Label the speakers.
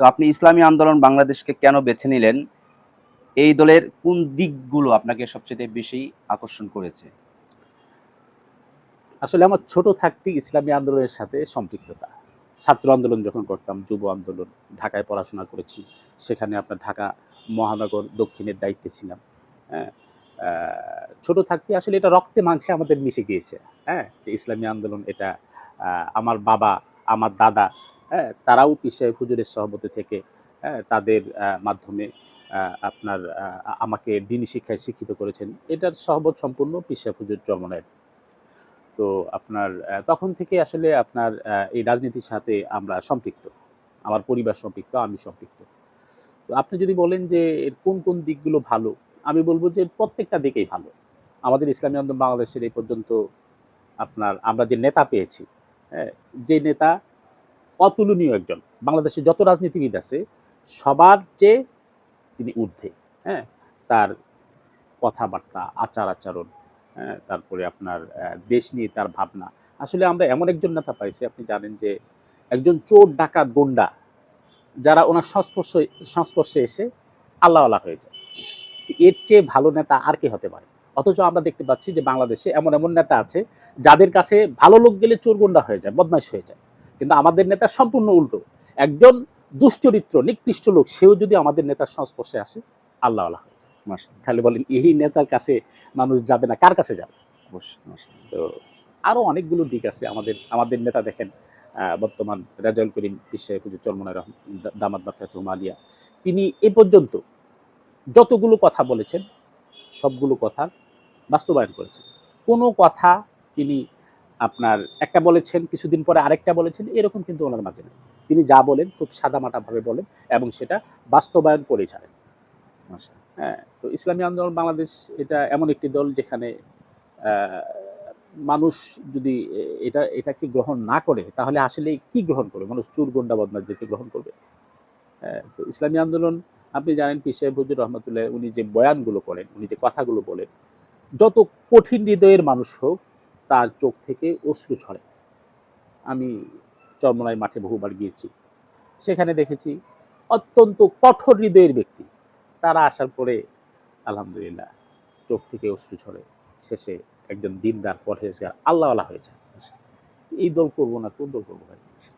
Speaker 1: তো আপনি ইসলামী আন্দোলন বাংলাদেশকে কেন বেছে নিলেন? এই দলের কোন দিকগুলো আপনাকে সবচেয়ে বেশি আকর্ষণ করেছে?
Speaker 2: আসলে আমার ছোট থাকতেই ইসলামী আন্দোলনের সাথে সম্পৃক্ততা। ছাত্র আন্দোলন যখন করতাম, যুব আন্দোলন, ঢাকায় পড়াশোনা করেছি। সেখানে আপনার ঢাকা মহানগর দক্ষিণের দায়িত্বে ছিলাম। হ্যাঁ? আ ছোট থাকতে আসলে এটা রক্তে মাংসে আমাদের মিশে গিয়েছে। হ্যাঁ? যে ইসলামী আন্দোলন এটা আমার বাবা, আমার দাদা, হ্যাঁ? তারাও পীর সাহেব হুজুরের সহবতে থেকে তাদের মাধ্যমে আপনার আমাকে দ্বীনি শিক্ষায় শিক্ষিত করেছেন। এটার সহবত সম্পূর্ণ পীর সাহেব হুজুর চরমনাইয়ের। তো আপনার তখন থেকে আসলে আপনার এই রাজনীতির সাথে আমরা সম্পৃক্ত। আমার পরিবার সম্পৃক্ত, আমি সম্পৃক্ত। তো আপনি যদি বলেন যে এর কোন, কোন দিকগুলো ভালো, আমি বলব যে প্রত্যেকটা দিকেই ভালো। আমাদের ইসলামী আন্দোলন বাংলাদেশের এই পর্যন্ত আপনার আমরা যে নেতা পেয়েছি, হ্যাঁ? যে নেতা অতুলনীয় একজন। বাংলাদেশে যত রাজনীতিবিদ আছে সবার চেয়ে তিনি ঊর্ধ্বে, হ্যাঁ? তার কথাবার্তা, আচার-আচরণ, তারপরে আপনার দেশ নিয়ে তার ভাবনা। আসলে আমরা এমন একজন নেতা পাইছি, আপনি জানেন যে একজন চোর, ডাকাত, গুন্ডা যারা ওনার সংস্পর্শে এসে আল্লাহওয়ালা হয়ে যায়। এর চেয়ে ভালো নেতা আর কে হতে পারে? অথচ আমরা দেখতে পাচ্ছি যে বাংলাদেশে এমন, এমন নেতা আছে যাদের কাছে ভালো লোক গেলে চোর, গুন্ডা হয়ে যায়, বদমাইশ হয়ে যায়। কিন্তু আমাদের নেতা সম্পূর্ণ উল্টো। একজন দুশ্চরিত্র, নিকৃষ্ট লোক সেও যদি আমাদের নেতার সংস্পর্শে আসে, আল্লাহওয়ালা হয়ে যায়।
Speaker 1: মাশাআল্লাহ।
Speaker 2: তাহলে বলেন এই নেতার কাছে মানুষ যাবে না, কার কাছে যাবে?
Speaker 1: অবশ্যই, মাশাআল্লাহ।
Speaker 2: তো আরো অনেকগুলো দিক আছে আমাদের আমাদের নেতা দেখেন বর্তমান রেজাউল করিম পীর সাহেব হুজুর চরমনাই দামাত বারকাতুহুম আলিয়া, তিনি এ পর্যন্ত যতগুলো কথা বলেছেন সবগুলো কথা বাস্তবায়ন করেছেন। কোনো কথা তিনি আপনার একটা বলেছেন, কিছুদিন পরে আরেকটা বলেছেন, এরকম কিন্তু ওনার মাঝে নেই। তিনি যা বলেন খুব সাদামাটাভাবে বলেন এবং সেটা বাস্তবায়ন করে ছাড়েন।
Speaker 1: মাশাআল্লাহ।
Speaker 2: হ্যাঁ? তো ইসলামী আন্দোলন বাংলাদেশ এটা এমন একটি দল যেখানে আ মানুষ যদি এটাকে গ্রহণ না করে তাহলে আসলে কি গ্রহণ করবে? মানুষ চোর, গুন্ডা, বদমাশদেরকে গ্রহণ করবে। তো ইসলামী আন্দোলন আপনি জানেন পীর সাহেব হুজুর রহমাতুল্লাহ উনি যে বয়ানগুলো করেন, উনি যে কথাগুলো বলেন, যত কঠিন হৃদয়ের মানুষ হোক তার চোখ থেকে অশ্রু ঝরে। আমি চরমোনাই মাঠে বহুবার গিয়েছি। সেখানে দেখেছি অত্যন্ত কঠোর হৃদয়ের ব্যক্তি। তারা আসার পরে আলহামদুলিল্লাহ চোখ থেকে অশ্রু ঝরে। শেষে একজন দিনদার পরহেজগার আল্লাহওয়ালা হয়ে যায়। এই দল করব না, কোন দল করব ভাই?